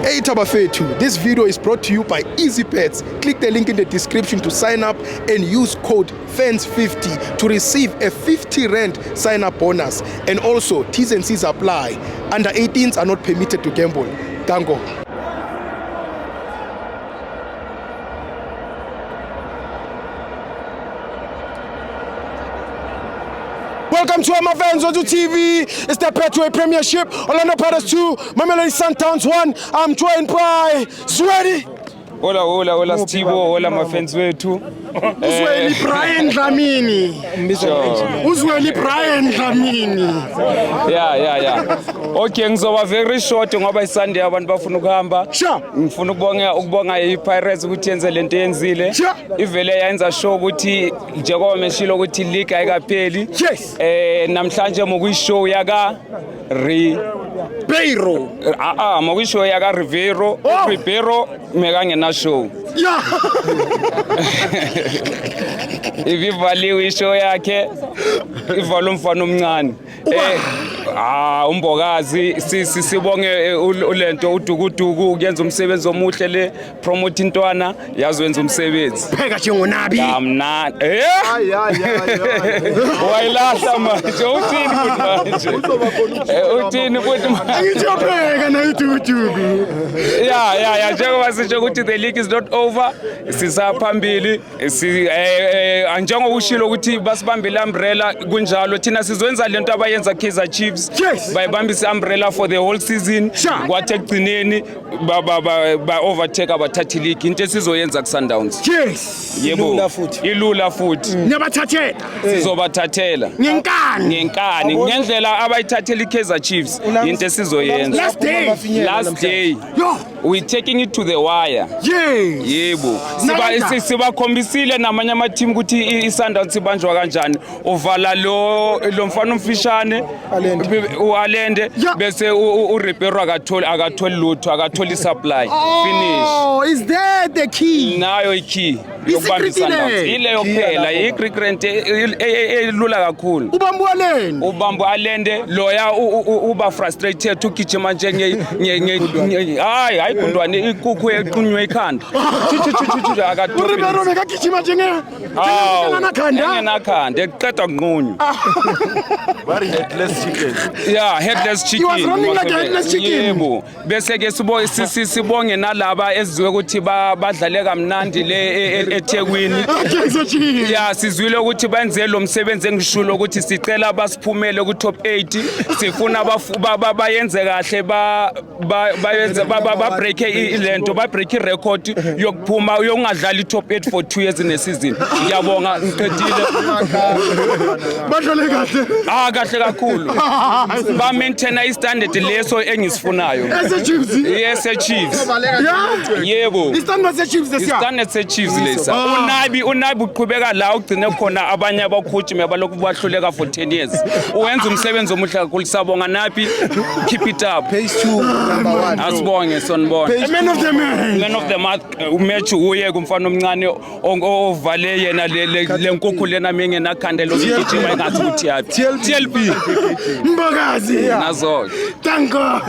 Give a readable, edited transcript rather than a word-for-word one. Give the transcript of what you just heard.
Hey Tabafethu, this video is brought to you by EasyBets. Click the link in the description to sign up and use code FANS50 to receive a 50 Rand sign-up bonus. And also, T's and C's apply. Under 18s are not permitted to gamble. Gango. Welcome to Amavenzo TV. It's the Betway Premiership. Orlando Pirates 2, Mamelodi Sundowns 1. I'm joined by Zweli. Hola Steve, hola mafans wethu. Uzweli Brian Dlamini. Uzweli Brian Dlamini. Yeah. Okay, ngizoba very short ngoba iSunday abantu bafuna ukuhamba. Ngifuna ukubonga iPirates ukuthi yenze lento yenzile. Ivele yayenza show ukuthi njengoba meshilo ukuthi league ayikapheli. Namhlanje mokuyishow yaka Ribeiro. Mokuyishow yaka Ribeiro mekangena show. Ivivaliwe ishow yakhe ivala umfana omncane umbokazi sibonge ulento udukuduku kuyenza umsebenzi omuhle le promote intwana yazwenza umsebenzi pheka njengonabi kamnani wayilahla manje uthini futhi ngizopheka na udukuduku yeah njengoba sisho ukuthi the league is not over sisaphambili njengoba ushilo ukuthi basibambile umbrella kunjalo thina sizwenza lento abayenza Kaizer Chiefs bayibambisa umbrella for the whole season kwathi egcineni ba overtake abathathi league into esizoyenza ku Sundowns yebo ilula futhi niyabathathela sizobathathela ngenkani ngendlela abayithathela iKaizer Chiefs into esizoyenza last day we taking it to the wire yebo sibakhombisile namanye ama team ukuthi iSundowns ibanjwa kanjani uvala lo mfana umfishane uAlende bese uRibeiro akatholi lutho akatholi supply finish is that the key nayo ikey yokubambisa Sundowns ile yophela iGrigrent elula kakhulu ubambu Alende loya uba frustrated ugijima nje hayi kundwane ikukhu equnywe ikhanda uRibeiro bekagijima nakhanda eqeda nqunyu headless chicken. He was running like a headless chicken. Yebo. Bese ke sibonge nalaba eziwe ukuthi badlale kamnandi le eThekwini. Sizwile ukuthi benze lo msebenzi engishulo ukuthi sicela basiphumele ku top 8. Sifuna bayenze kahle bayenze break ilento ba break record yokuphuma yokungadlali top 8 for 2 years in a season. Ngiyabonga ngiqedile. Badlale kahle. Kahle kakhulu. Ba maintain istandard leso engisifunayo. Chiefs. Yebo. Istandard Chiefs lesiya. Istandard Chiefs lesa. Unabi uqhubeka la ugcine khona abanye abakhuthime balokhu bahluleka for 10 years. Uwenza umsebenzi omuhle kakhulu sabonga napi. Keep it up. Phase 2 number 1. Asibonge sonbona. Man of the man. Man of the month match uye kumfana omncane ovale yena le nkukhu lena mengena khandelo igijima engathi uthi yapi. TLP. Mbokazi. Nazo. Danko.